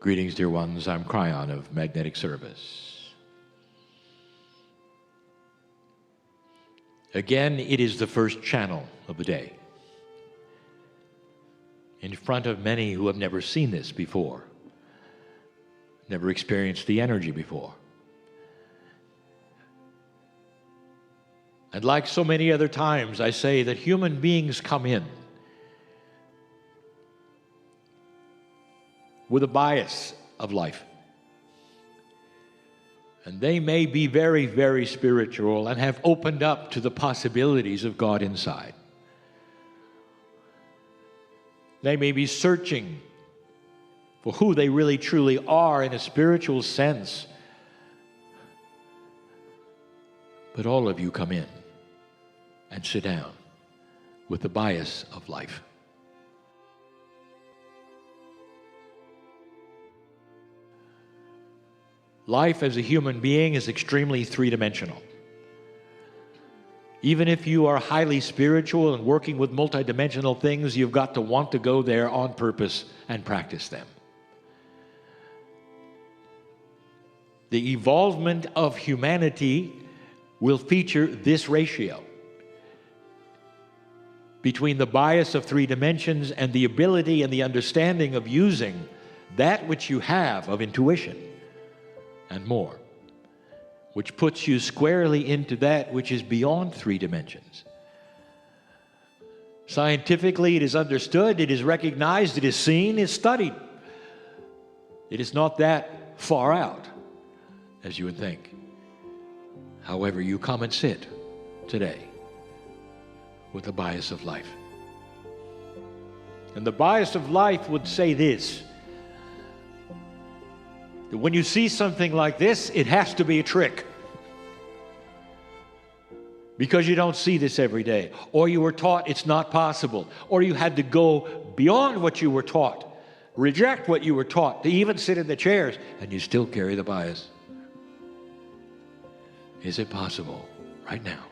Greetings, dear ones. I'm Kryon of Magnetic Service. Again, it is the first channel of the day. In front of many who have never seen this before, never experienced the energy before. And like so many other times, I say that human beings come in with a bias of life. And they may be very, very spiritual and have opened up to the possibilities of God inside. They may be searching for who they really truly are in a spiritual sense. But all of you come in and sit down with the bias of life. Life as a human being is extremely three-dimensional. Even if you are highly spiritual and working with multidimensional things, you've got to want to go there on purpose and practice them. The evolvement of humanity will feature this ratio between the bias of three dimensions and the ability and the understanding of using that which you have of intuition and more, which puts you squarely into that which is beyond three dimensions. Scientifically, it is understood, it is recognized, it is seen, it is studied. It is not that far out as you would think. However, you come and sit today with the bias of life. And the bias of life would say this: that when you see something like this, it has to be a trick. Because you don't see this every day. Or you were taught it's not possible. Or you had to go beyond what you were taught. Reject what you were taught to even sit in the chairs. And you still carry the bias. Is it possible right now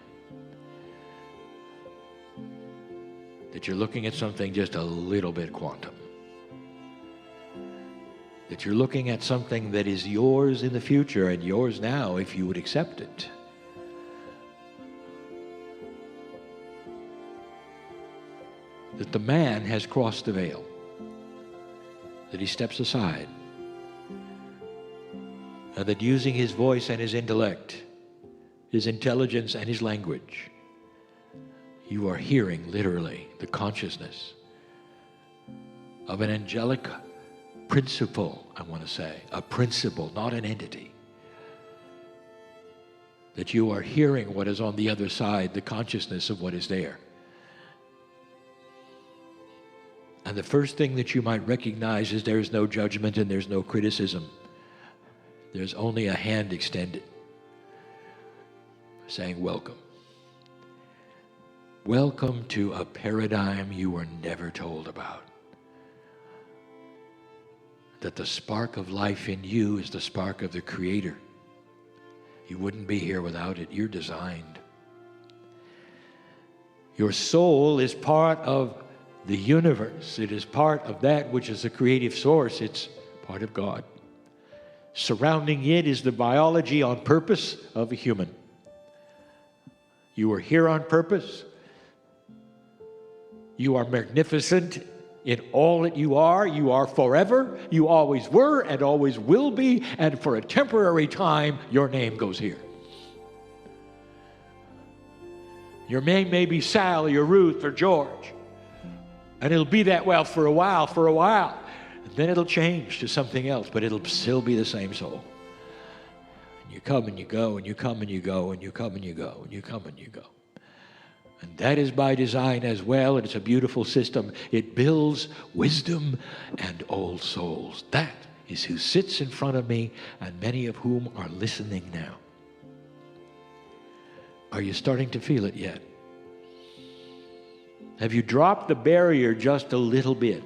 that you're looking at something just a little bit quantum? That you're looking at something that is yours in the future and yours now if you would accept it. That the man has crossed the veil. That he steps aside. And that using his voice and his intellect, his intelligence and his language, you are hearing literally the consciousness of an angelic principle, I want to say, a principle, not an entity. That you are hearing what is on the other side, the consciousness of what is there. And the first thing that you might recognize is there is no judgment and there's no criticism. There's only a hand extended, saying, welcome. Welcome to a paradigm you were never told about. That the spark of life in you is the spark of the Creator. You wouldn't be here without it. You're designed. Your soul is part of the universe. It is part of that which is the creative source. It's part of God. Surrounding it is the biology on purpose of a human. You are here on purpose. You are magnificent in all that you are. You are forever. You always were and always will be. And for a temporary time, your name goes here. Your name may be Sally or Ruth or George. And it'll be that well for a while. And then it'll change to something else, but it'll still be the same soul. And you come and you go, and you come and you go, and you come and you go, and you come and you go. And that is by design as well, and it's a beautiful system. It builds wisdom and old souls. That is who sits in front of me, and many of whom are listening now. Are you starting to feel it yet? Have you dropped the barrier just a little bit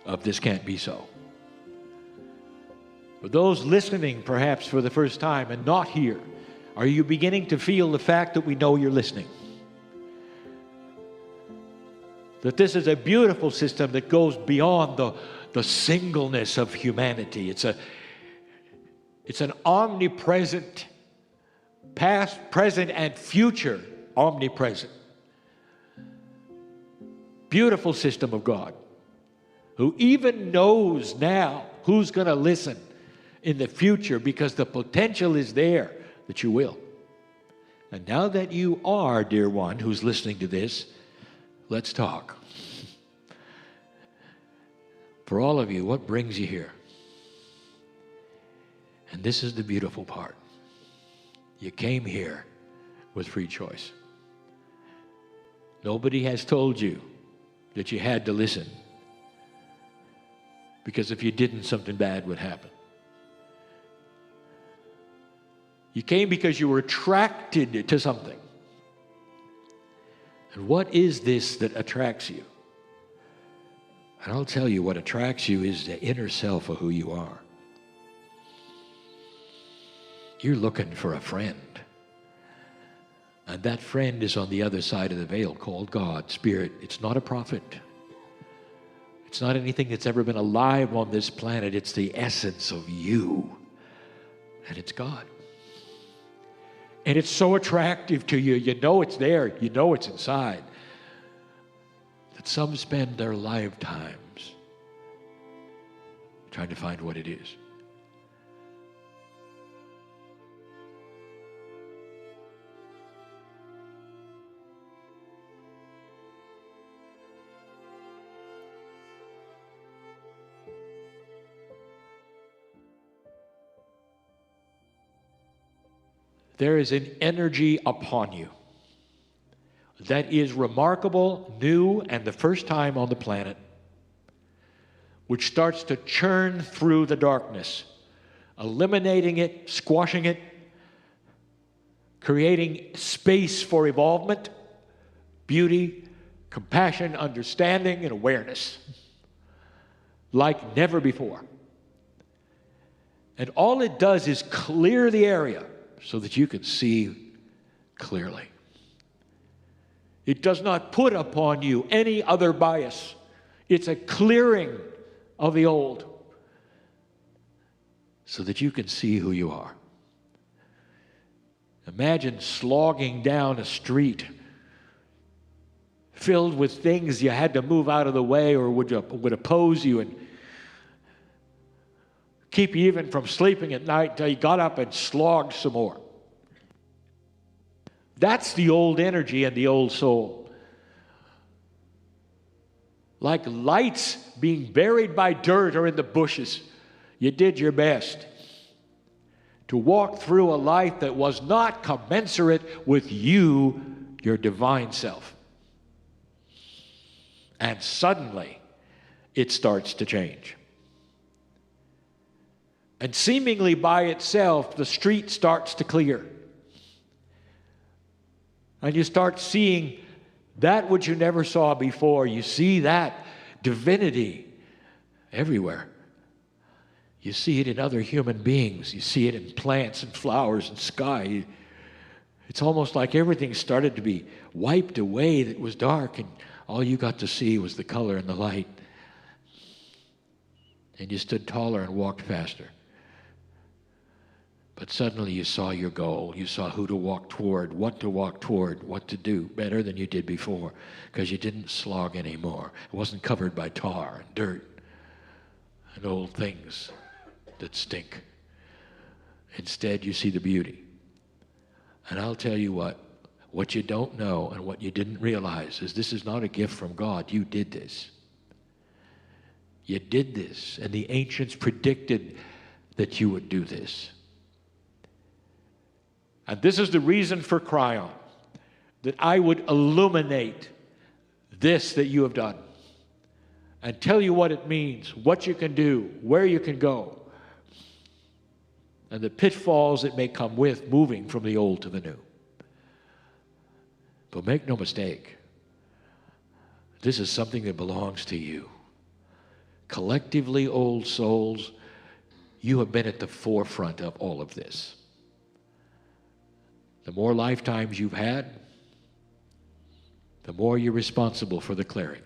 of this can't be so? For those listening perhaps for the first time and not here, are you beginning to feel the fact that we know you're listening? that this is a beautiful system that goes beyond the singleness of humanity. It's an omnipresent, past, present, and future omnipresent, beautiful system of God, who even knows now who's going to listen in the future, because the potential is there that you will. And now that you are, dear one, who's listening to this, let's talk. For all of you, what brings you here? And this is the beautiful part. You came here with free choice. Nobody has told you that you had to listen, because if you didn't, something bad would happen. You came because you were attracted to something. And what is this that attracts you? And I'll tell you, what attracts you is the inner self of who you are. You're looking for a friend. And that friend is on the other side of the veil, called God, Spirit. It's not a prophet. It's not anything that's ever been alive on this planet. It's the essence of you. And it's God. And it's so attractive to you. You know it's there. You know it's inside. That some spend their lifetimes trying to find what it is. There is an energy upon you that is remarkable, new, and the first time on the planet, which starts to churn through the darkness, eliminating it, squashing it, creating space for evolvement, beauty, compassion, understanding, and awareness, like never before. And all it does is clear the area so that you can see clearly. It does not put upon you any other bias. It's a clearing of the old so that you can see who you are. Imagine slogging down a street filled with things you had to move out of the way or would oppose you and keep you even from sleeping at night until you got up and slogged some more. That's the old energy and the old soul. Like lights being buried by dirt or in the bushes, you did your best to walk through a life that was not commensurate with you, your divine self. And suddenly, it starts to change. And seemingly by itself, the street starts to clear. And you start seeing that which you never saw before. You see that divinity everywhere. You see it in other human beings. You see it in plants and flowers and sky. It's almost like everything started to be wiped away that was dark, and all you got to see was the color and the light. And you stood taller and walked faster. But suddenly you saw your goal. You saw who to walk toward, what to do better than you did before, because you didn't slog anymore. It wasn't covered by tar and dirt and old things that stink. Instead, you see the beauty. And I'll tell you what you don't know and what you didn't realize is this is not a gift from God. You did this. You did this, and the ancients predicted that you would do this. And this is the reason for Kryon, that I would illuminate this that you have done and tell you what it means, what you can do, where you can go, and the pitfalls that may come with moving from the old to the new. But make no mistake, this is something that belongs to you. Collectively, old souls, you have been at the forefront of all of this. The more lifetimes you've had, the more you're responsible for the clearing.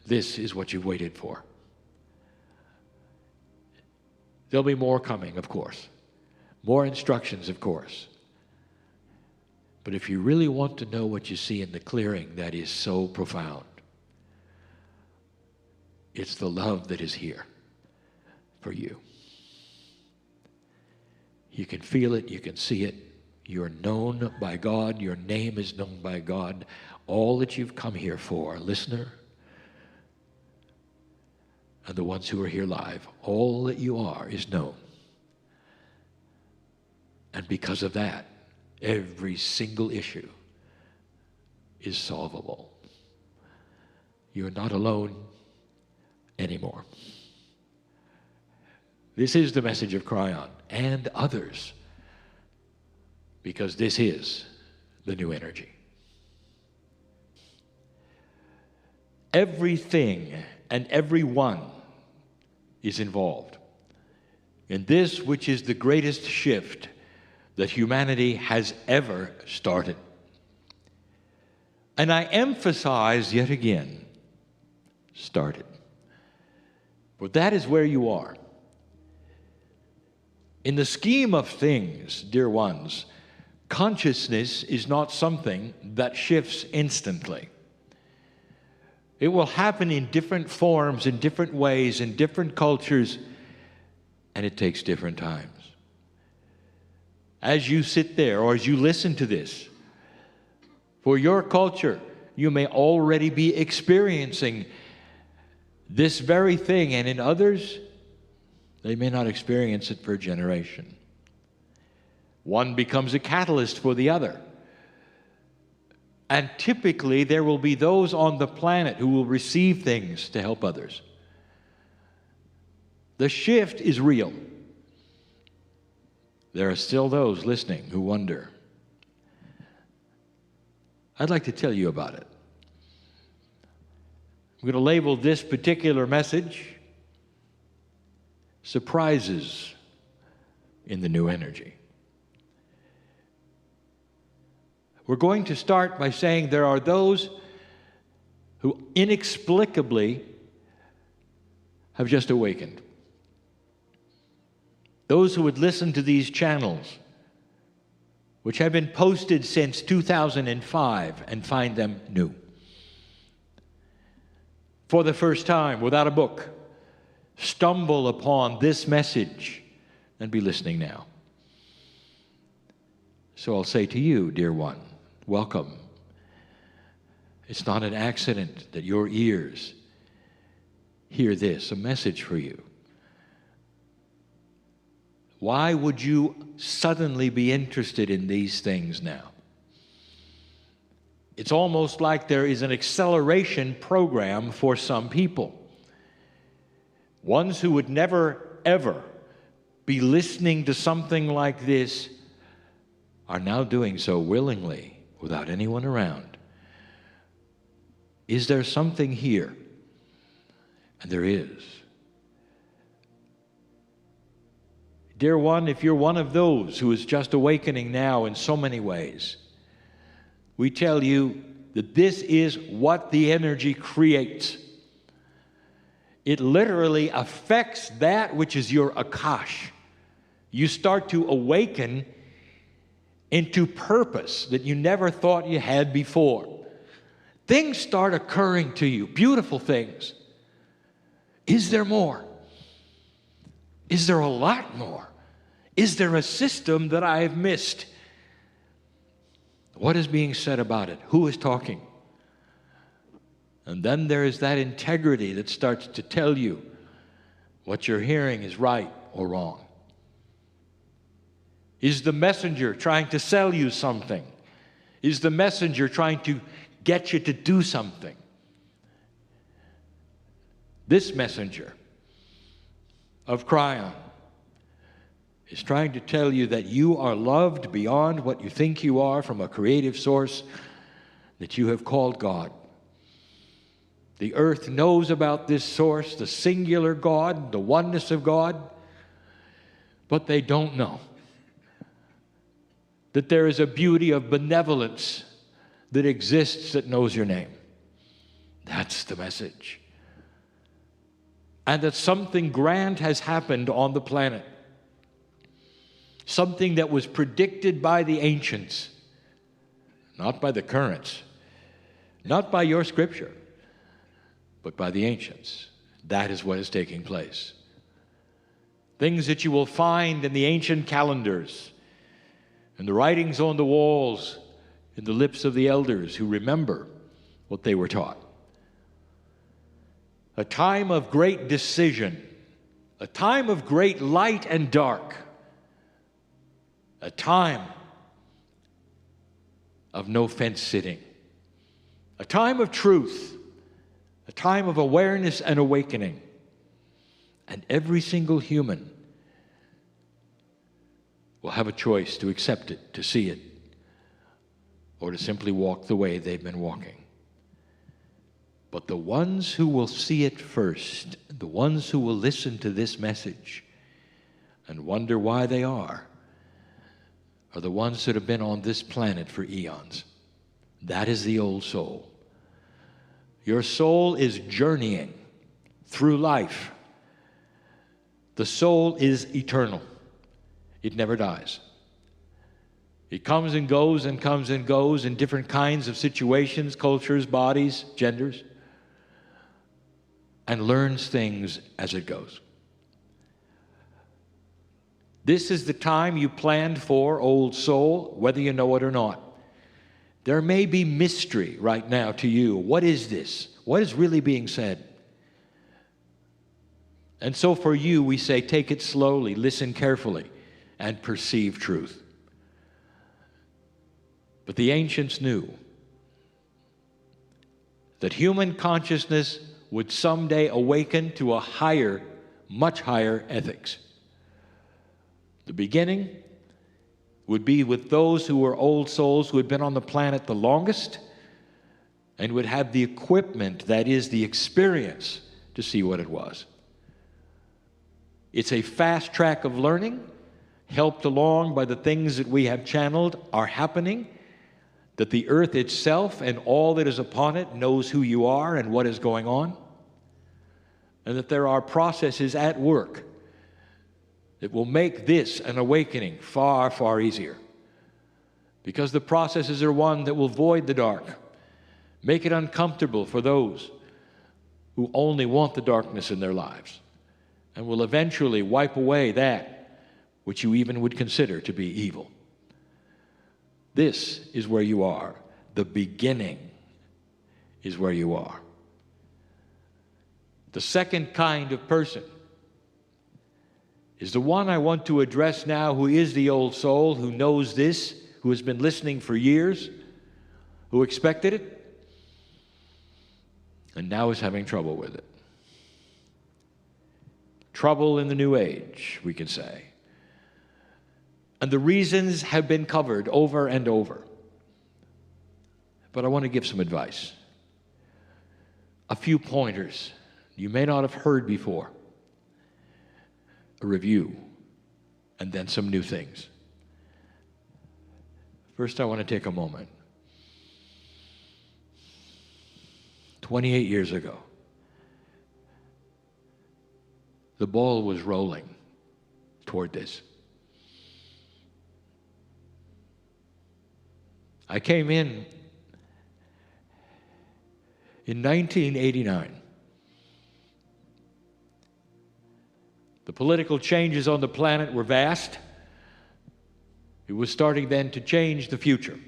This is what you've waited for. There'll be more coming, of course. More instructions, of course. But if you really want to know what you see in the clearing that is so profound, it's the love that is here for you. You can feel it, you can see it. You're known by God, your name is known by God. All that you've come here for, listener, and the ones who are here live, all that you are is known. And because of that, every single issue is solvable. You're not alone anymore. This is the message of Kryon and others, because this is the new energy. Everything and everyone is involved in this, which is the greatest shift that humanity has ever started. And I emphasize yet again, started. For that is where you are. In the scheme of things, dear ones, consciousness is not something that shifts instantly. It will happen in different forms, in different ways, in different cultures, and it takes different times. As you sit there or as you listen to this, for your culture, you may already be experiencing this very thing, and in others, they may not experience it for a generation. One becomes a catalyst for the other. And typically, there will be those on the planet who will receive things to help others. The shift is real. There are still those listening who wonder. I'd like to tell you about it. I'm going to label this particular message Surprises in the New Energy. We're going to start by saying there are those who inexplicably have just awakened. Those who would listen to these channels, which have been posted since 2005, and find them new. For the first time, without a book, stumble upon this message and be listening now. So I'll say to you, dear one, welcome. It's not an accident that your ears hear this, a message for you. Why would you suddenly be interested in these things now? It's almost like there is an acceleration program for some people. Ones who would never, ever be listening to something like this are now doing so willingly, without anyone around. Is there something here? And there is. Dear one, if you're one of those who is just awakening now in so many ways, we tell you that this is what the energy creates. It literally affects that which is your akash. You start to awaken into purpose that you never thought you had before. Things start occurring to you, beautiful things. Is there more? Is there a lot more? Is there a system that I have missed? What is being said about it? Who is talking? And then there is that integrity that starts to tell you what you're hearing is right or wrong. Is the messenger trying to sell you something? Is the messenger trying to get you to do something? This messenger of Kryon is trying to tell you that you are loved beyond what you think you are from a creative source that you have called God. The earth knows about this source, the singular God, the oneness of God, but they don't know that there is a beauty of benevolence that exists that knows your name. That's the message. and that something grand has happened on the planet. Something that was predicted by the ancients, not by the currents, not by your scripture, but by the ancients. That is what is taking place. Things that you will find in the ancient calendars, in the writings on the walls, in the lips of the elders who remember what they were taught. A time of great decision, a time of great light and dark, a time of no fence sitting, a time of truth, a time of awareness and awakening. And every single human will have a choice to accept it, to see it, or to simply walk the way they've been walking. But the ones who will see it first, the ones who will listen to this message and wonder why they are the ones that have been on this planet for eons. That is the old soul. Your soul is journeying through life. The soul is eternal. It never dies. It comes and goes and comes and goes in different kinds of situations, cultures, bodies, genders, and learns things as it goes. This is the time you planned for, old soul, whether you know it or not. There may be mystery right now to you. What is this? What is really being said? And so for you, we say, take it slowly, listen carefully, and perceive truth. But the ancients knew that human consciousness would someday awaken to a higher, much higher ethics. The beginning would be with those who were old souls who had been on the planet the longest and would have the equipment, that is, the experience, to see what it was. It's a fast track of learning, helped along by the things that we have channeled are happening, that the earth itself and all that is upon it knows who you are and what is going on, and that there are processes at work that will make this an awakening far, far easier. Because the processes are one that will void the dark, make it uncomfortable for those who only want the darkness in their lives, and will eventually wipe away that which you even would consider to be evil. This is where you are. The beginning is where you are. The second kind of person is the one I want to address now, who is the old soul, who knows this, who has been listening for years, who expected it, and now is having trouble with it. Trouble in the new age, we can say. And the reasons have been covered over and over. But I want to give some advice. A few pointers you may not have heard before. A review, and then some new things. First, I want to take a moment. 28 years ago, the ball was rolling toward this. I came in 1989. The political changes on the planet were vast. It was starting then to change the future.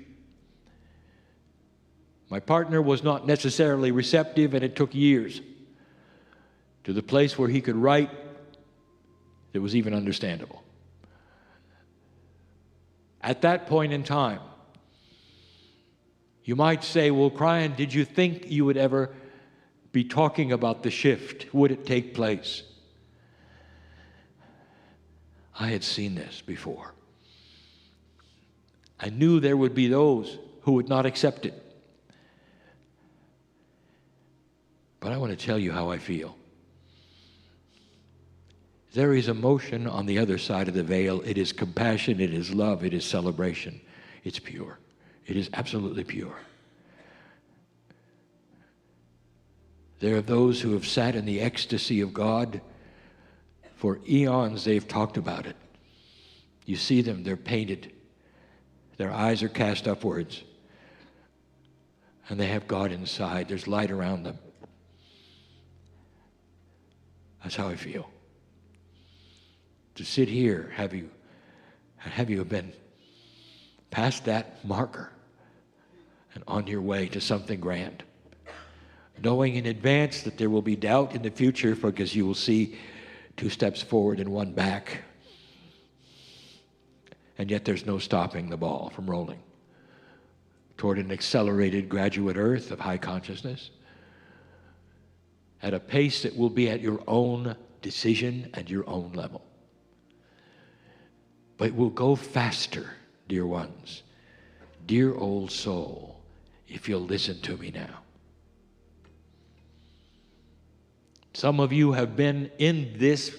My partner was not necessarily receptive, and it took years to the place where he could write that was even understandable. At that point in time, you might say, well, Kryon, did you think you would ever be talking about the shift? Would it take place? I had seen this before. I knew there would be those who would not accept it. But I want to tell you how I feel. There is emotion on the other side of the veil. It is compassion, it is love, it is celebration. It's pure. It is absolutely pure. There are those who have sat in the ecstasy of God. For eons they've talked about it. You see them, they're painted. Their eyes are cast upwards. And they have God inside. There's light around them. That's how I feel. To sit here, have you been past that marker and on your way to something grand? Knowing in advance that there will be doubt in the future because you will see 2 steps forward and 1 back. And yet there's no stopping the ball from rolling toward an accelerated graduate earth of high consciousness at a pace that will be at your own decision and your own level. But it will go faster, dear ones, dear old soul, if you'll listen to me now. Some of you have been in this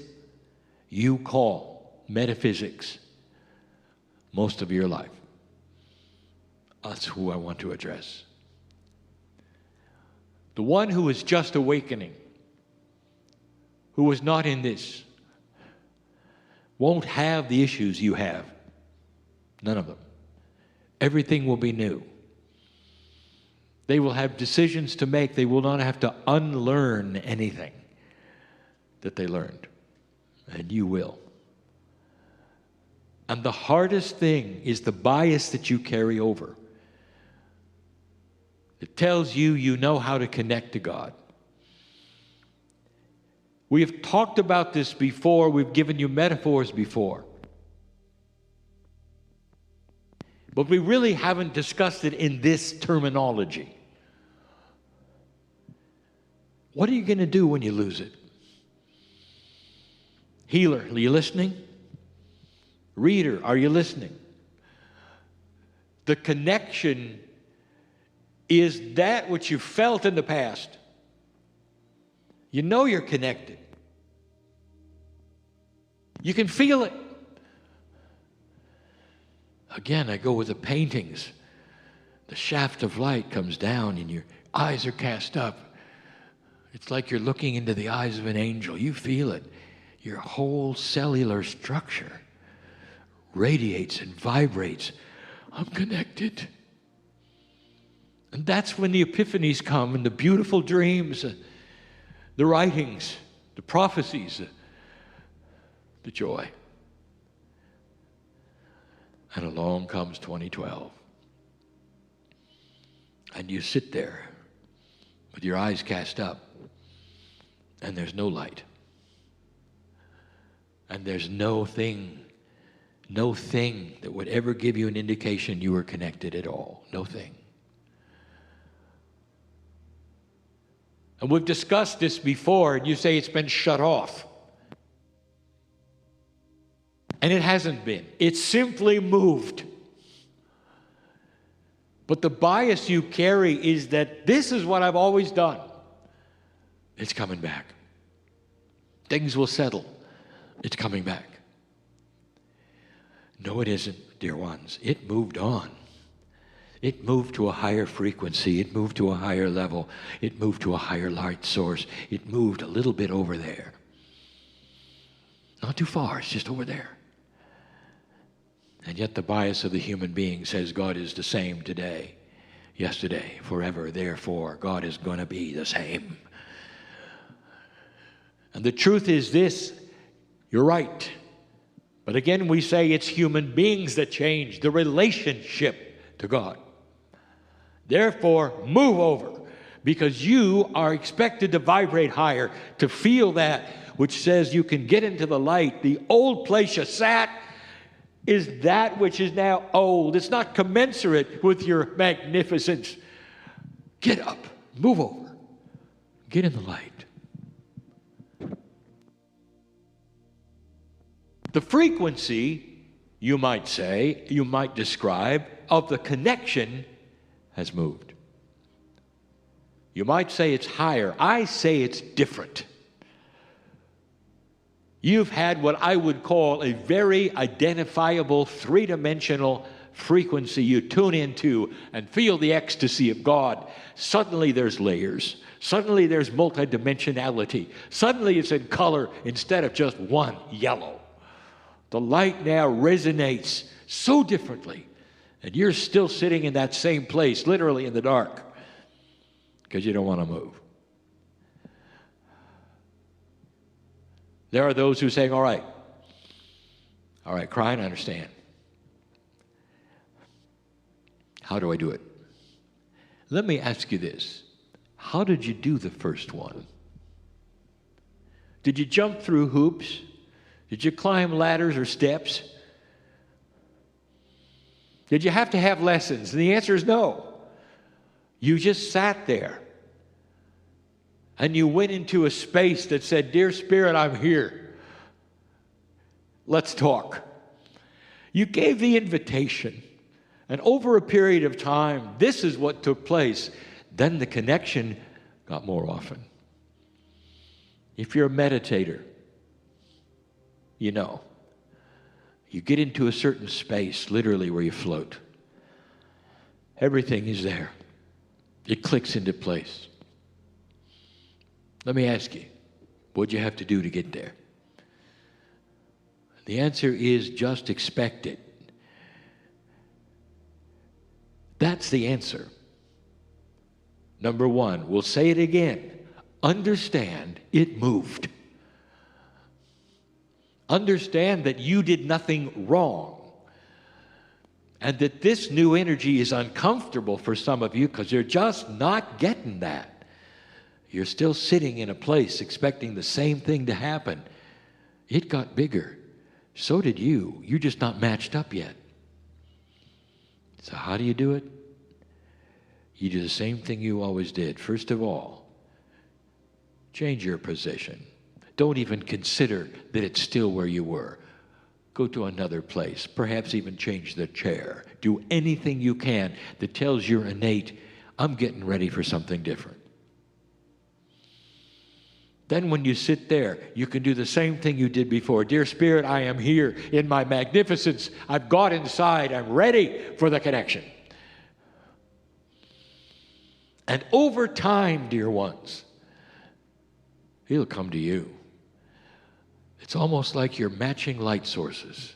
you call metaphysics most of your life. That's who I want to address. The one who is just awakening, who was not in this, won't have the issues you have. None of them. Everything will be new. They will have decisions to make. They will not have to unlearn anything that they learned. And you will. And the hardest thing is the bias that you carry over. It tells you you know how to connect to God. We have talked about this before. We've given you metaphors before. But we really haven't discussed it in this terminology. What are you going to do when you lose it? Healer, are you listening? Reader, are you listening? The connection is that which you felt in the past. You know you're connected. You can feel it. Again, I go with the paintings. The shaft of light comes down and your eyes are cast up. It's like you're looking into the eyes of an angel. You feel it. Your whole cellular structure radiates and vibrates. I'm connected. And that's when the epiphanies come and the beautiful dreams, the writings, the prophecies, the joy. And along comes 2012. And you sit there with your eyes cast up, and there's no light. And there's no thing that would ever give you an indication you were connected at all. No thing. And we've discussed this before, and you say it's been shut off. And it hasn't been. It's simply moved. But the bias you carry is that this is what I've always done. It's coming back. Things will settle. It's coming back. No, it isn't, dear ones. It moved on. It moved to a higher frequency. It moved to a higher level. It moved to a higher light source. It moved a little bit over there. Not too far, it's just over there. And yet the bias of the human being says God is the same today, yesterday, forever. Therefore, God is going to be the same. And the truth is this, you're right. But again, we say it's human beings that change the relationship to God. Therefore, move over, because you are expected to vibrate higher, to feel that which says you can get into the light. The old place you sat is that which is now old. It's not commensurate with your magnificence. Get up, move over, get in the light. The frequency, you might say, you might describe, of the connection has moved. You might say it's higher. I say it's different. You've had what I would call a very identifiable three-dimensional frequency you tune into and feel the ecstasy of God, suddenly there's layers. Suddenly there's multidimensionality. Suddenly it's in color instead of just one yellow. The light now resonates so differently. And you're still sitting in that same place, literally in the dark, because you don't want to move. There are those who say, all right, Kryon, I understand. How do I do it? Let me ask you this. How did you do the first one? Did you jump through hoops? Did you climb ladders or steps? Did you have to have lessons? And the answer is no. You just sat there. And you went into a space that said, Dear Spirit, I'm here. Let's talk. You gave the invitation. And over a period of time, this is what took place. Then the connection got more often. If you're a meditator, you know, you get into a certain space, literally, where you float. Everything is there. It clicks into place. Let me ask you, what'd you have to do to get there? The answer is just expect it. That's the answer. Number one, we'll say it again. Understand it moved. Understand that you did nothing wrong. And that this new energy is uncomfortable for some of you because you're just not getting that. You're still sitting in a place expecting the same thing to happen. It got bigger. So did you. You're just not matched up yet. So how do you do it? You do the same thing you always did. First of all, change your position. Don't even consider that it's still where you were. Go to another place. Perhaps even change the chair. Do anything you can that tells your innate, I'm getting ready for something different. Then when you sit there, you can do the same thing you did before. Dear Spirit, I am here in my magnificence. I've got inside. I'm ready for the connection. And over time, dear ones, He'll come to you. It's almost like you're matching light sources.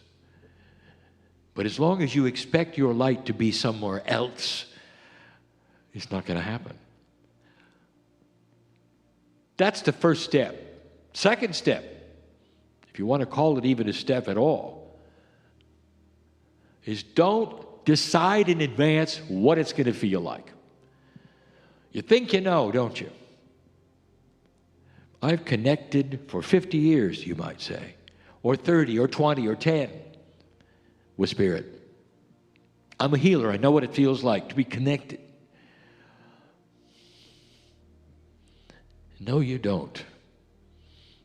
But as long as you expect your light to be somewhere else, it's not going to happen. That's the first step. Second step, if you want to call it even a step at all, is don't decide in advance what it's going to feel like. You think you know, don't you? I've connected for 50 years, you might say, or 30, or 20, or 10 with Spirit. I'm a healer. I know what it feels like to be connected. No, you don't.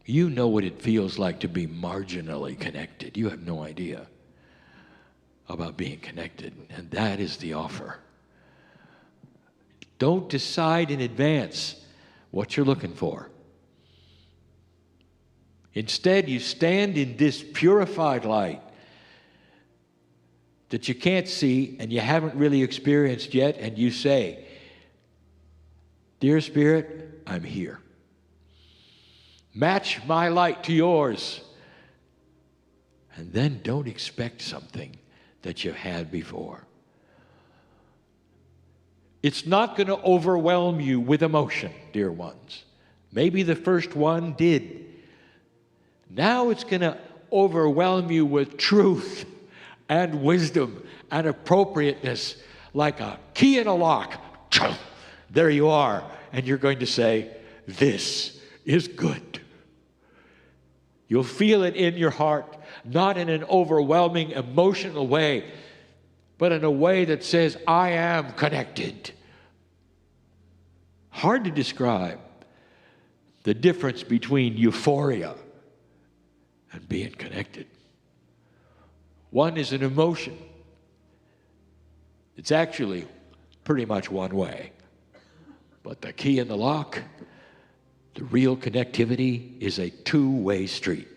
You know what it feels like to be marginally connected. You have no idea about being connected, and that is the offer. Don't decide in advance what you're looking for. Instead, you stand in this purified light that you can't see and you haven't really experienced yet, and you say, Dear Spirit, I'm here. Match my light to yours. And then don't expect something that you've had before. It's not going to overwhelm you with emotion, dear ones. Maybe the first one did. Now it's going to overwhelm you with truth and wisdom and appropriateness, like a key in a lock. There you are. And you're going to say, this is good. You'll feel it in your heart, not in an overwhelming emotional way, but in a way that says, I am connected. Hard to describe the difference between euphoria and being connected. One is an emotion. It's actually pretty much one way. But the key in the lock, the real connectivity, is a two-way street.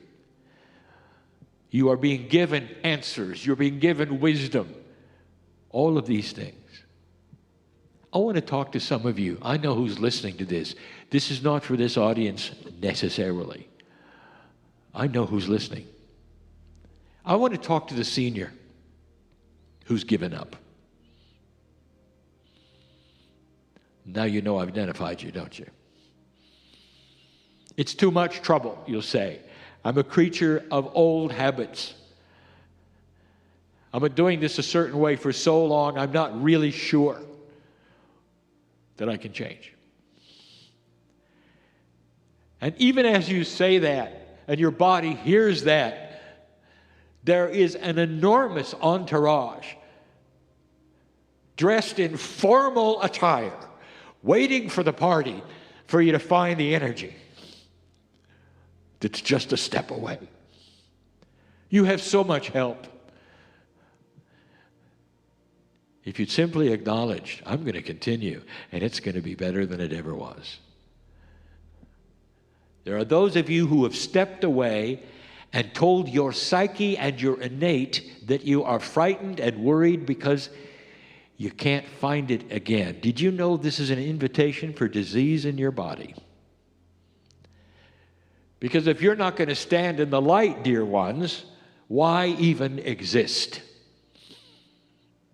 You are being given answers. You're being given wisdom. All of these things. I want to talk to some of you. I know who's listening to this. This is not for this audience necessarily. I know who's listening. I want to talk to the senior who's given up. Now you know I've identified you, don't you? It's too much trouble, you'll say. I'm a creature of old habits. I've been doing this a certain way for so long, I'm not really sure that I can change. And even as you say that, and your body hears that, there is an enormous entourage dressed in formal attire, waiting for the party for you to find the energy that's just a step away. You have so much help. If you'd simply acknowledge, I'm going to continue, and it's going to be better than it ever was. There are those of you who have stepped away and told your psyche and your innate that you are frightened and worried because you can't find it again. Did you know this is an invitation for disease in your body? Because if you're not going to stand in the light, dear ones, why even exist?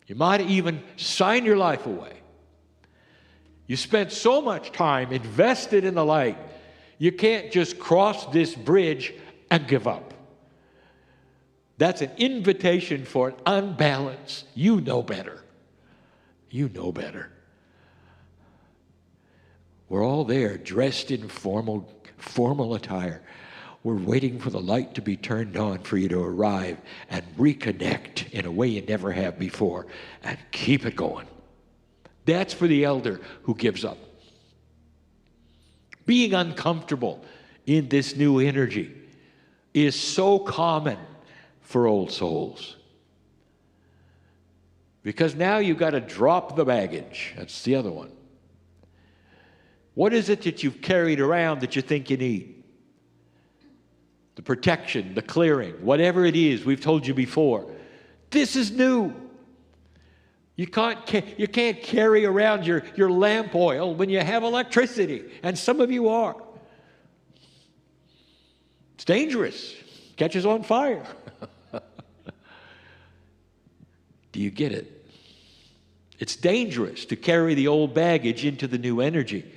You might even sign your life away. You spent so much time invested in the light, you can't just cross this bridge and give up. That's an invitation for an unbalance. You know better. You know better. We're all there, dressed in formal attire. We're waiting for the light to be turned on for you to arrive and reconnect in a way you never have before and keep it going. That's for the elder who gives up. Being uncomfortable in this new energy is so common for old souls. Because now you've got to drop the baggage. That's the other one. What is it that you've carried around that you think you need? The protection, the clearing, whatever it is we've told you before. This is new. You can't carry around your lamp oil when you have electricity, and some of you are. It's dangerous. Catches on fire. Do you get it? It's dangerous to carry the old baggage into the new energy,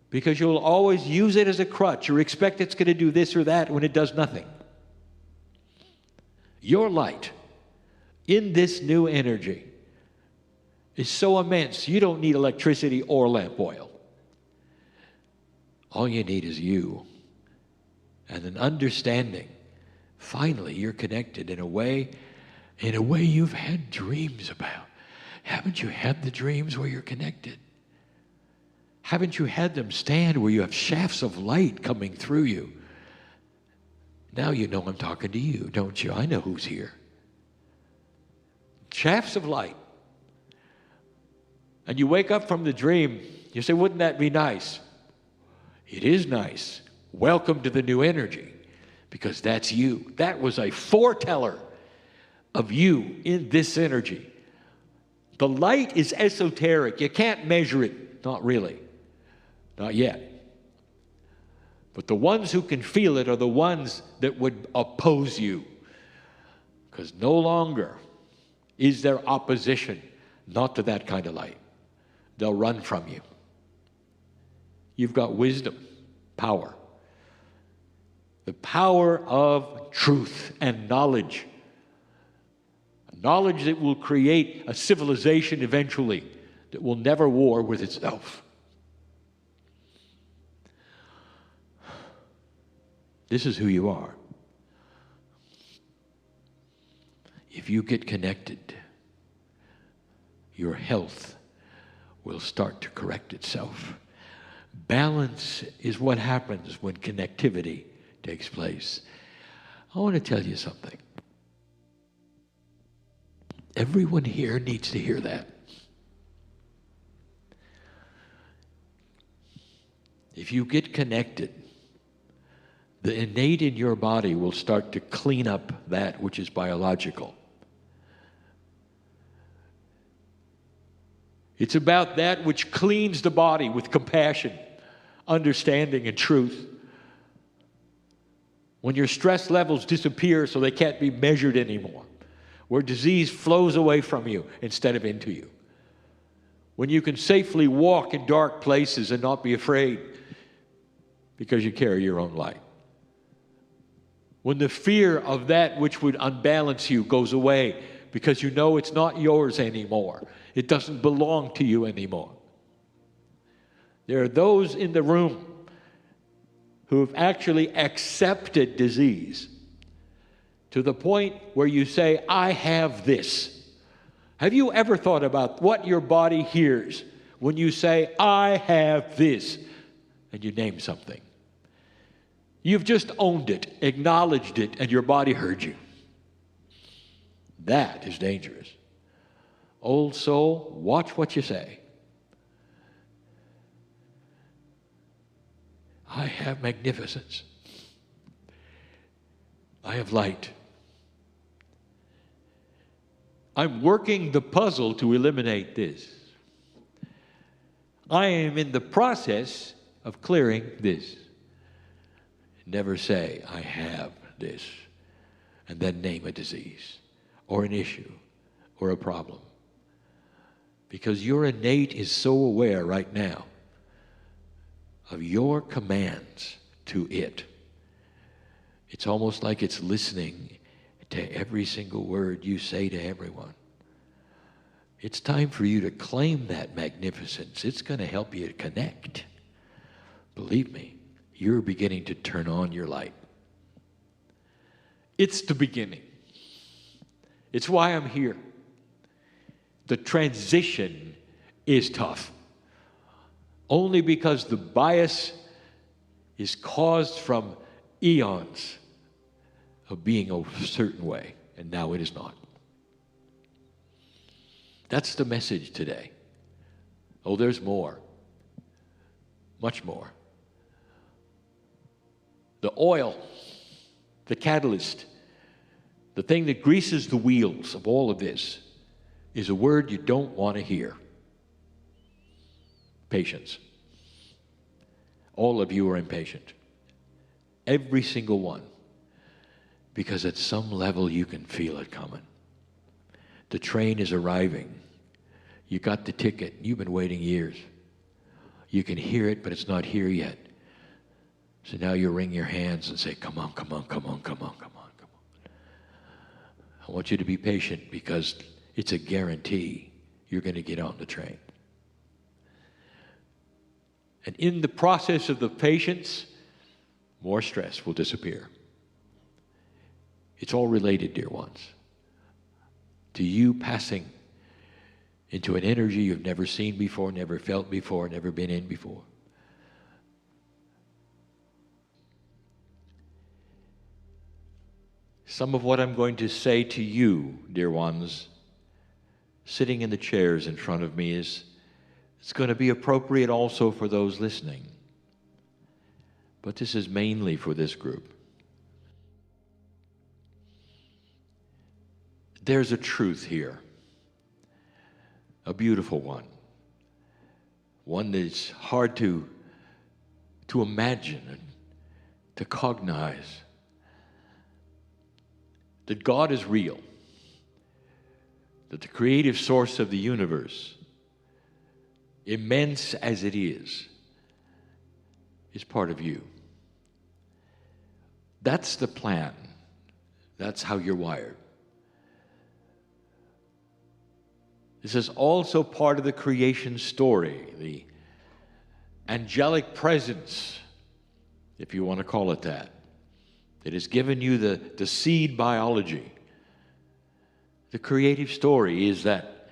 because you'll always use it as a crutch or expect it's going to do this or that when it does nothing. Your light in this new energy is so immense, you don't need electricity or lamp oil. All you need is you and an understanding. Finally, you're connected in a way you've had dreams about. Haven't you had the dreams where you're connected? Haven't you had them stand where you have shafts of light coming through you? Now you know I'm talking to you, don't you? I know who's here. Shafts of light. And you wake up from the dream, you say, wouldn't that be nice? It is nice. Welcome to the new energy, because that's you. That was a foreteller of you in this energy. The light is esoteric. You can't measure it. Not really. Not yet. But the ones who can feel it are the ones that would oppose you. Because no longer is there opposition, not to that kind of light. They'll run from you. You've got wisdom, power. The power of truth and knowledge. Knowledge that will create a civilization eventually that will never war with itself. This is who you are. If you get connected, your health will start to correct itself. Balance is what happens when connectivity takes place. I want to tell you something. Everyone here needs to hear that. If you get connected, the innate in your body will start to clean up that which is biological. It's about that which cleans the body with compassion, understanding, and truth. When your stress levels disappear so they can't be measured anymore. Where disease flows away from you instead of into you. When you can safely walk in dark places and not be afraid because you carry your own light. When the fear of that which would unbalance you goes away because you know it's not yours anymore. It doesn't belong to you anymore. There are those in the room who have actually accepted disease to the point where you say, I have this. Have you ever thought about what your body hears when you say, I have this, and you name something? You've just owned it, acknowledged it, and your body heard you. That is dangerous. Old soul, watch what you say. I have magnificence. I have light. I'm working the puzzle to eliminate this. I am in the process of clearing this. Never say, I have this, and then name a disease, or an issue, or a problem. Because your innate is so aware right now of your commands to it. It's almost like it's listening to every single word you say to everyone. It's time for you to claim that magnificence. It's going to help you to connect. Believe me, you're beginning to turn on your light. It's the beginning. It's why I'm here. The transition is tough. Only because the bias is caused from eons of being a certain way, and now it is not. That's the message today. Oh, there's more. Much more. The oil, the catalyst, the thing that greases the wheels of all of this is a word you don't want to hear. Patience. All of you are impatient. Every single one. Because at some level you can feel it coming. The train is arriving. You got the ticket. You've been waiting years. You can hear it, but it's not here yet. So now you wring your hands and say, come on, come on, come on, come on, come on, come on. I want you to be patient because it's a guarantee you're going to get on the train. And in the process of the patience, more stress will disappear. It's all related, dear ones, to you passing into an energy you've never seen before, never felt before, never been in before. Some of what I'm going to say to you, dear ones, sitting in the chairs in front of me it's going to be appropriate also for those listening. But this is mainly for this group. There's a truth here, a beautiful one that's hard to imagine and to cognize, that God is real, that the creative source of the universe, immense as it is part of you. That's the plan. That's how you're wired. This is also part of the creation story, the angelic presence, if you want to call it that. It has given you the seed biology. The creative story is that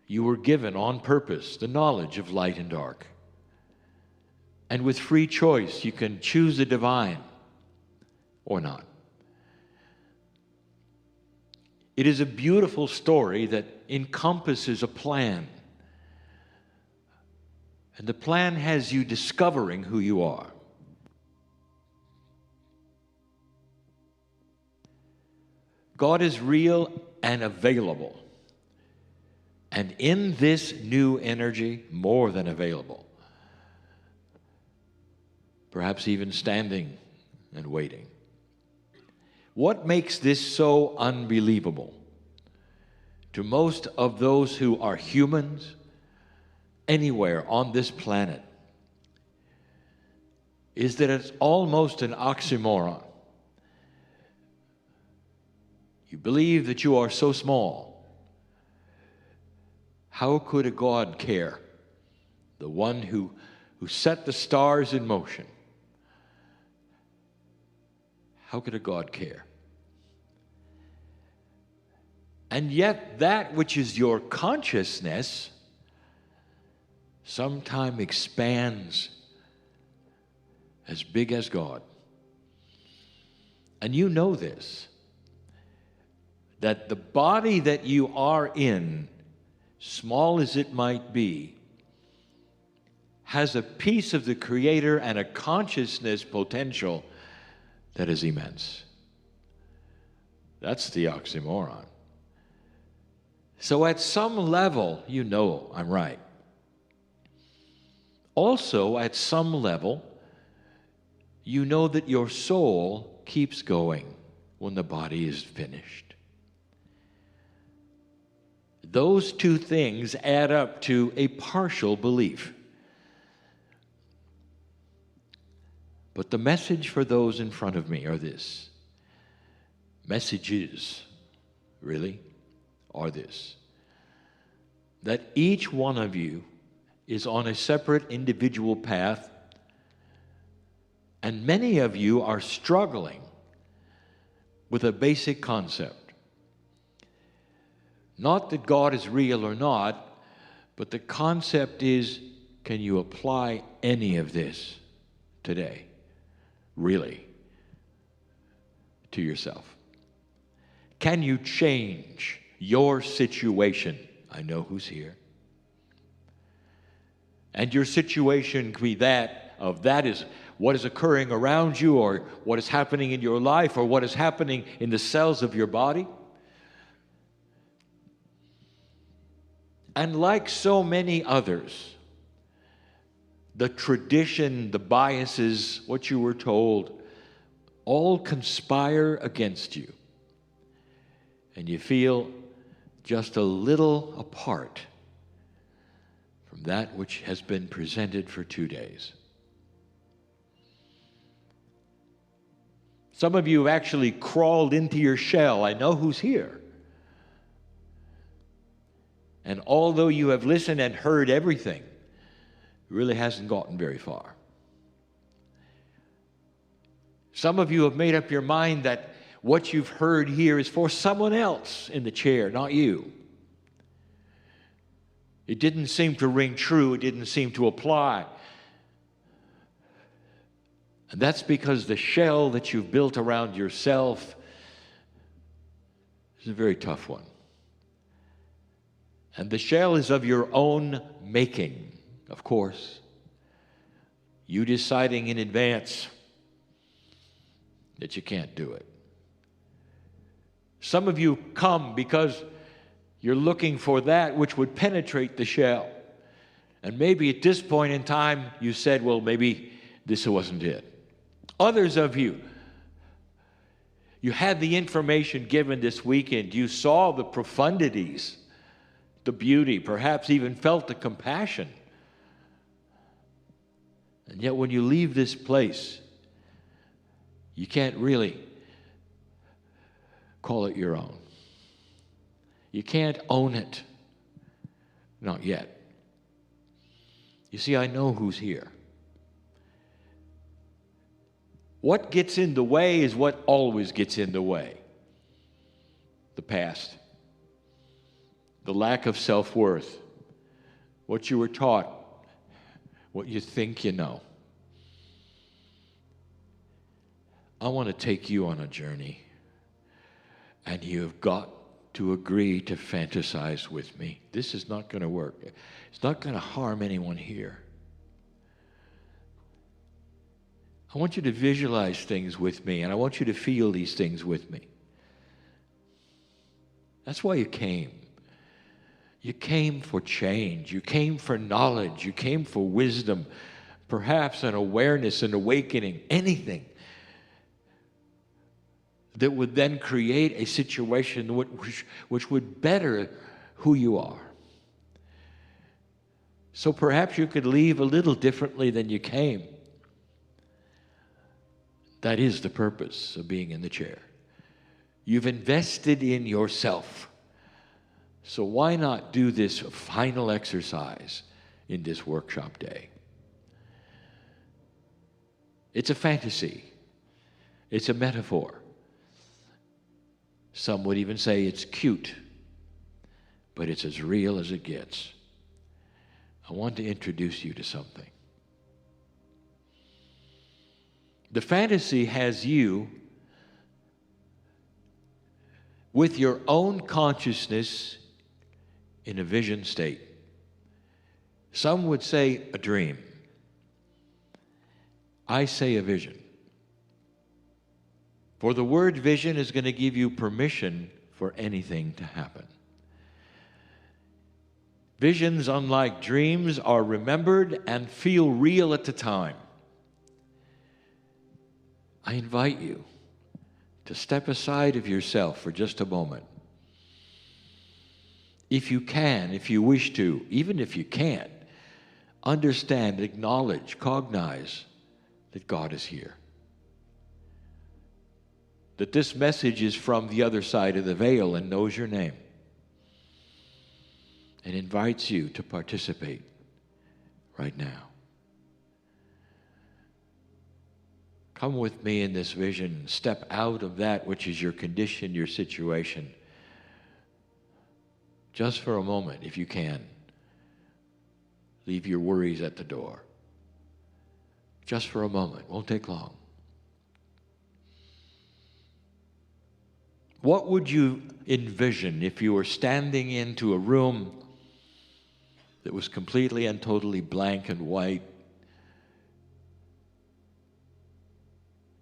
you were given on purpose the knowledge of light and dark. And with free choice, you can choose the divine or not. It is a beautiful story that encompasses a plan. And the plan has you discovering who you are. God is real and available. And in this new energy, more than available. Perhaps even standing and waiting. What makes this so unbelievable to most of those who are humans anywhere on this planet is that it's almost an oxymoron. You believe that you are so small. How could a God care? The one who set the stars in motion. How could a God care? And yet that which is your consciousness sometimes expands as big as God. And you know this, that the body that you are in, small as it might be, has a piece of the Creator and a consciousness potential that is immense. That's the oxymoron. So at some level, you know I'm right. Also, at some level, you know that your soul keeps going when the body is finished. Those two things add up to a partial belief. But the message for those in front of me are this. Messages, really, are this. That each one of you is on a separate individual path, and many of you are struggling with a basic concept. Not that God is real or not, but the concept is, can you apply any of this today, really, to yourself? Can you change your situation? I know who's here. And your situation can be that is what is occurring around you, or what is happening in your life, or what is happening in the cells of your body. And like so many others, the tradition, the biases, what you were told, all conspire against you. And you feel just a little apart from that which has been presented for 2 days. Some of you have actually crawled into your shell. I know who's here. And although you have listened and heard everything, it really hasn't gotten very far. Some of you have made up your mind that what you've heard here is for someone else in the chair, not you. It didn't seem to ring true. It didn't seem to apply. And that's because the shell that you've built around yourself is a very tough one. And the shell is of your own making, of course. You deciding in advance that you can't do it. Some of you come because you're looking for that which would penetrate the shell. And maybe at this point in time, you said, well, maybe this wasn't it. Others of you, you had the information given this weekend. You saw the profundities, the beauty, perhaps even felt the compassion. And yet when you leave this place, you can't really call it your own. You can't own it. Not yet. You see, I know who's here. What gets in the way is what always gets in the way. The past. The lack of self-worth. What you were taught. What you think you know. I want to take you on a journey. And you have got to agree to fantasize with me. This is not going to work. It's not going to harm anyone here. I want you to visualize things with me, and I want you to feel these things with me. That's why you came. You came for change. You came for knowledge. You came for wisdom, perhaps an awareness, an awakening, anything that would then create a situation which would better who you are. So perhaps you could leave a little differently than you came. That is the purpose of being in the chair. You've invested in yourself. So why not do this final exercise in this workshop day? It's a fantasy. It's a metaphor. Some would even say it's cute, but it's as real as it gets. I want to introduce you to something. The fantasy has you with your own consciousness in a vision state. Some would say a dream. I say a vision. For the word vision is going to give you permission for anything to happen. Visions, unlike dreams, are remembered and feel real at the time. I invite you to step aside of yourself for just a moment. If you can, if you wish to, even if you can't, understand, acknowledge, cognize that God is here. That this message is from the other side of the veil and knows your name and invites you to participate right now. Come with me in this vision. Step out of that which is your condition, your situation. Just for a moment, if you can. Leave your worries at the door. Just for a moment. Won't take long. What would you envision if you were standing into a room that was completely and totally blank and white?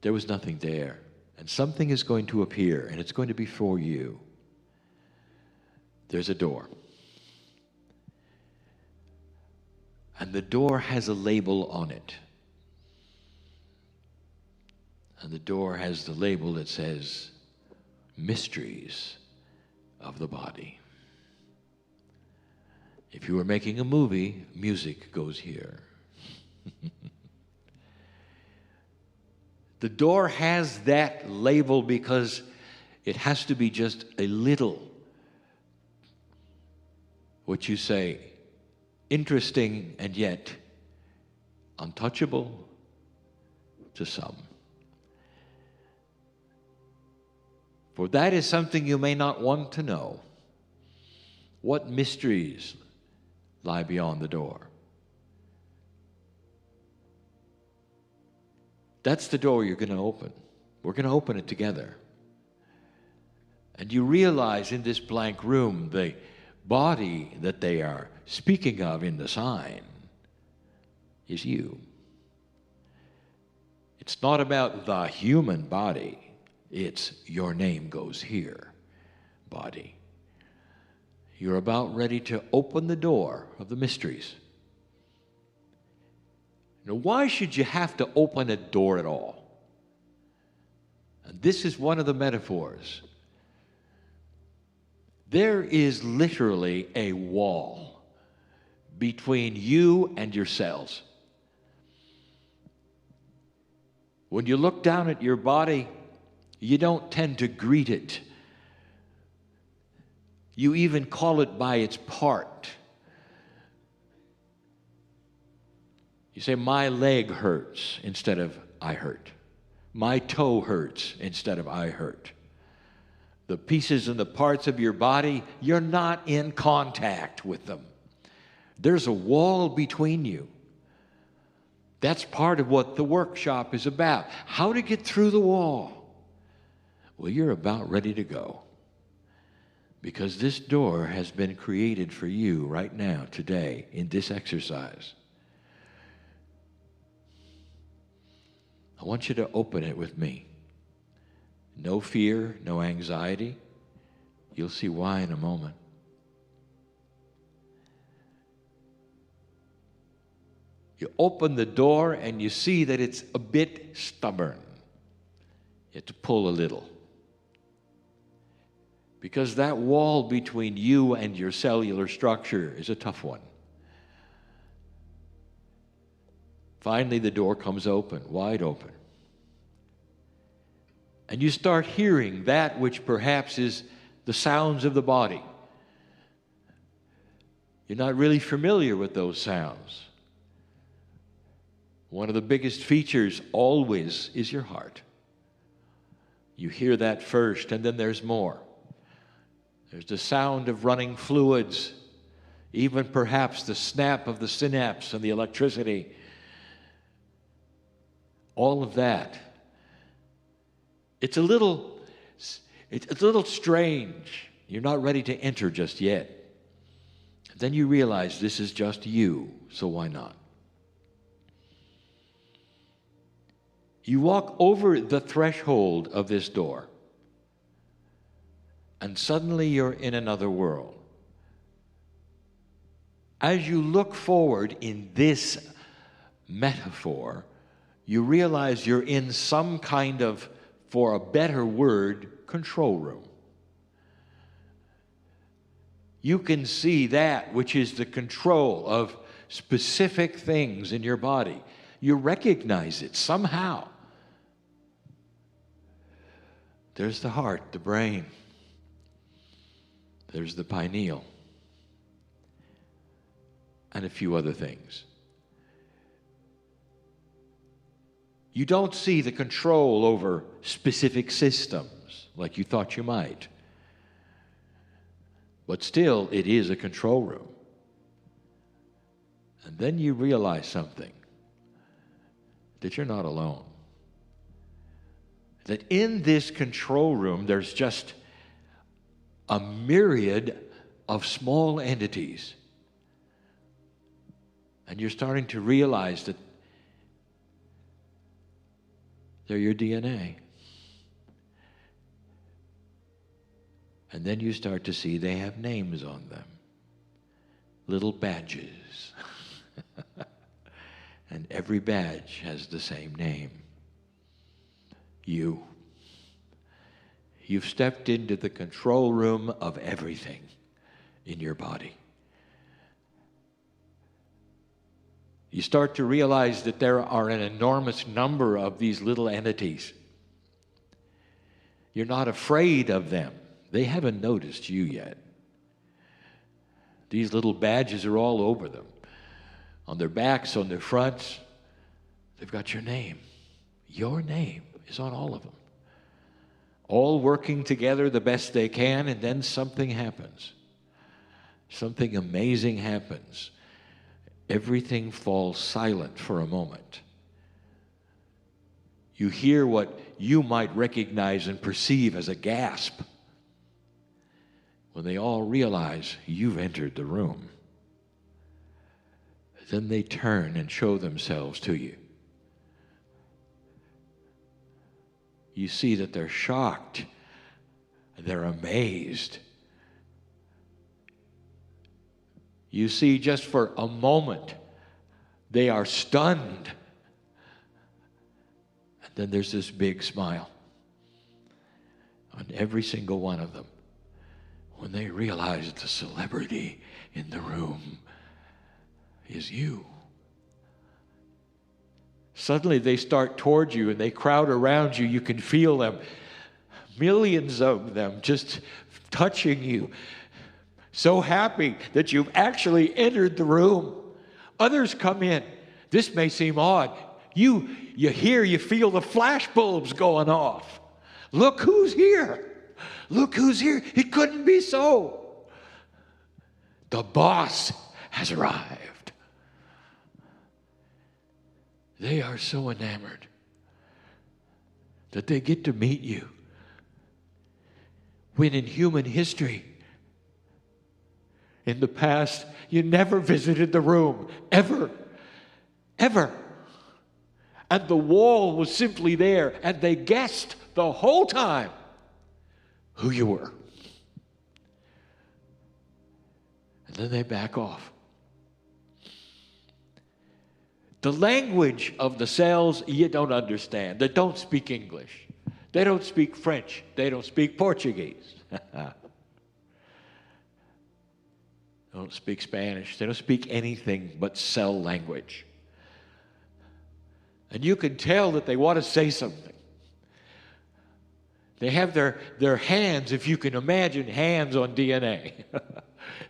There was nothing there. And something is going to appear, and it's going to be for you. There's a door. And the door has a label on it. And the door has the label that says, Mysteries of the Body. If you were making a movie, music goes here. The door has that label because it has to be just a little, what you say, interesting and yet untouchable to some. For that is something you may not want to know. What mysteries lie beyond the door? That's the door you're going to open. We're going to open it together. And you realize in this blank room, the body that they are speaking of in the sign is you. It's not about the human body. It's your name goes here, body. You're about ready to open the door of the mysteries. Now, why should you have to open a door at all? And this is one of the metaphors. There is literally a wall between you and your cells. When you look down at your body, you don't tend to greet it. You even call it by its part. You say, my leg hurts instead of I hurt. My toe hurts instead of I hurt. The pieces and the parts of your body, you're not in contact with them. There's a wall between you. That's part of what the workshop is about. How to get through the wall. Well, you're about ready to go. Because this door has been created for you right now, today, in this exercise. I want you to open it with me. No fear, no anxiety. You'll see why in a moment. You open the door and you see that it's a bit stubborn. You have to pull a little. Because that wall between you and your cellular structure is a tough one. Finally, the door comes open, wide open. And you start hearing that which perhaps is the sounds of the body. You're not really familiar with those sounds. One of the biggest features always is your heart. You hear that first, and then there's more. There's the sound of running fluids, even perhaps the snap of the synapse and the electricity. All of that. It's a little strange. You're not ready to enter just yet. Then you realize this is just you, so why not? You walk over the threshold of this door, and suddenly you're in another world. As you look forward in this metaphor, you realize you're in some kind of, for a better word, control room. You can see that which is the control of specific things in your body. You recognize it somehow. There's the heart, the brain. There's the pineal. And a few other things. You don't see the control over specific systems like you thought you might. But still, it is a control room. And then you realize something, that you're not alone. That in this control room, there's just a myriad of small entities. And you're starting to realize that they're your DNA. And then you start to see they have names on them. Little badges. And every badge has the same name. You. You've stepped into the control room of everything in your body. You start to realize that there are an enormous number of these little entities. You're not afraid of them. They haven't noticed you yet. These little badges are all over them. On their backs, on their fronts, they've got your name. Your name is on all of them. All working together the best they can, and then something happens. Something amazing happens. Everything falls silent for a moment. You hear what you might recognize and perceive as a gasp. When they all realize you've entered the room, then they turn and show themselves to you. You see that they're shocked, they're amazed. You see just for a moment, they are stunned. And then there's this big smile on every single one of them when they realize the celebrity in the room is you. Suddenly they start towards you and they crowd around you. You can feel them, millions of them just touching you. So happy that you've actually entered the room. Others come in. This may seem odd. You hear, you feel the flash bulbs going off. Look who's here. Look who's here. It couldn't be so. The boss has arrived. They are so enamored that they get to meet you. When in human history, in the past, you never visited the room, ever, ever. And the wall was simply there, and they guessed the whole time who you were. And then they back off. The language of the cells you don't understand. They don't speak English. They don't speak French. They don't speak Portuguese. They don't speak Spanish. They don't speak anything but cell language. And you can tell that they want to say something. They have their hands, if you can imagine hands on DNA.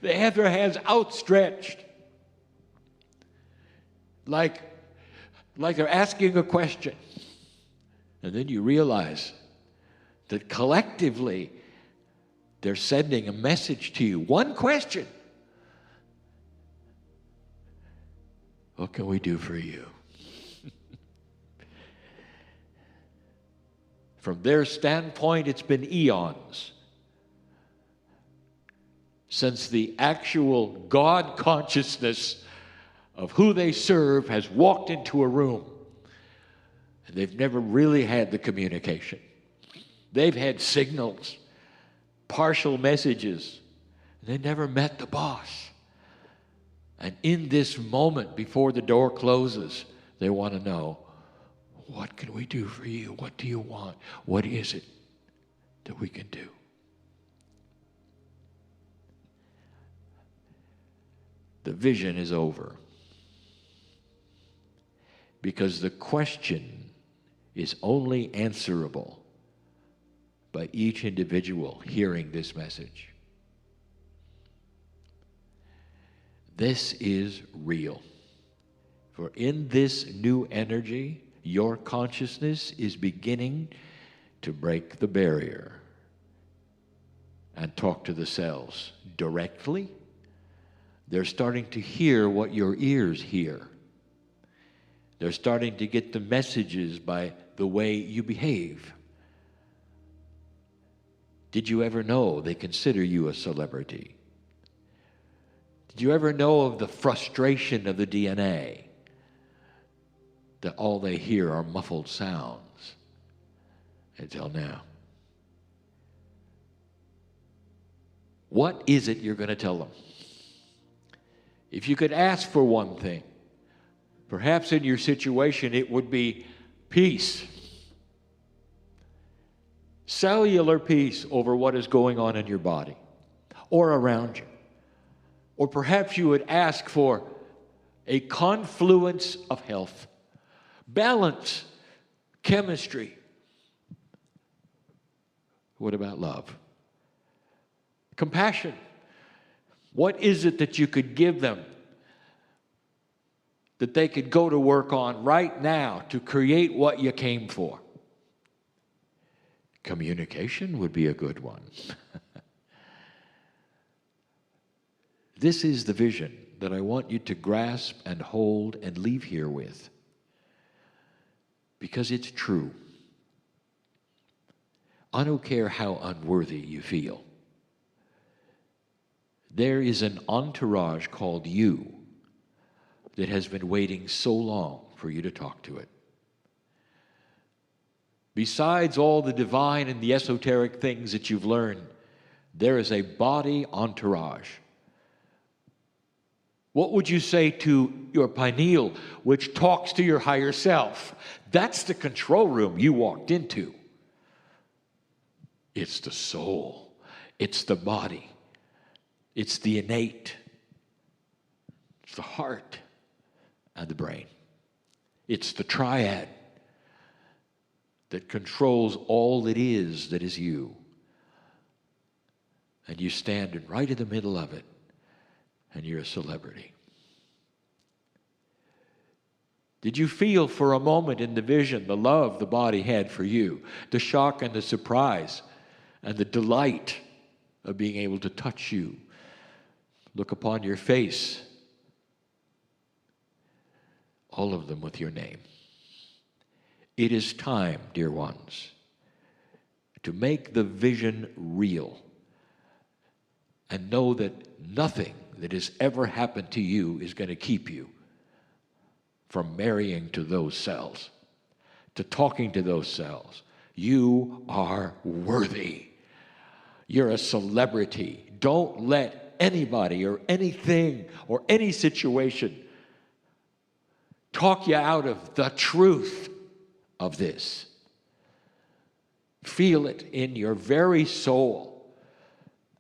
They have their hands outstretched. Like they're asking a question. And then you realize that collectively they're sending a message to you. One question. What can we do for you? From their standpoint, it's been eons since the actual God consciousness of who they serve has walked into a room. And they've never really had the communication. They've had signals, partial messages. They never met the boss. And in this moment before the door closes, they want to know, what can we do for you? What do you want? What is it that we can do? The vision is over. Because the question is only answerable by each individual hearing this message. This is real. For in this new energy, your consciousness is beginning to break the barrier and talk to the cells directly. They're starting to hear what your ears hear. They're starting to get the messages by the way you behave. Did you ever know they consider you a celebrity? Did you ever know of the frustration of the DNA? That all they hear are muffled sounds until now. What is it you're going to tell them? If you could ask for one thing, perhaps in your situation it would be peace. Cellular peace over what is going on in your body or around you. Or perhaps you would ask for a confluence of health. Balance, chemistry. What about love? Compassion. What is it that you could give them that they could go to work on right now to create what you came for? Communication would be a good one. This is the vision that I want you to grasp and hold and leave here with. Because it's true. I don't care how unworthy you feel. There is an entourage called you that has been waiting so long for you to talk to it. Besides all the divine and the esoteric things that you've learned, there is a body entourage. What would you say to your pineal, which talks to your higher self? That's the control room you walked into. It's the soul. It's the body. It's the innate. It's the heart and the brain. It's the triad that controls all that is you. And you stand right in the middle of it. And you're a celebrity. Did you feel for a moment in the vision the love the body had for you, the shock and the surprise and the delight of being able to touch you, look upon your face, all of them with your name? It is time, dear ones, to make the vision real and know that nothing that has ever happened to you is going to keep you from marrying to those cells, to talking to those cells. You are worthy. You're a celebrity. Don't let anybody or anything or any situation talk you out of the truth of this. Feel it in your very soul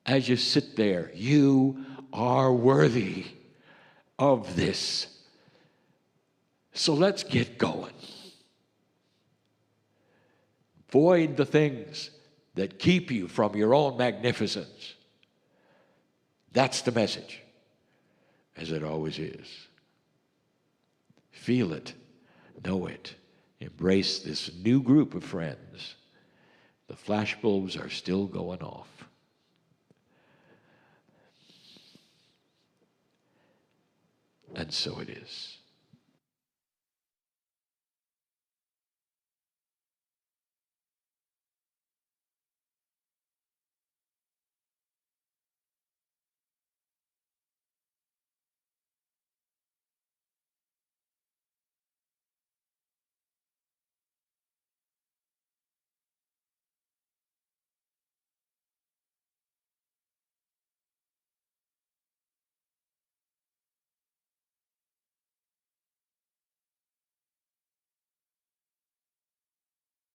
as you sit there. You are worthy of this. So let's get going. Void the things that keep you from your own magnificence. That's the message, as it always is. Feel it, know it, embrace this new group of friends. The flashbulbs are still going off. And so it is.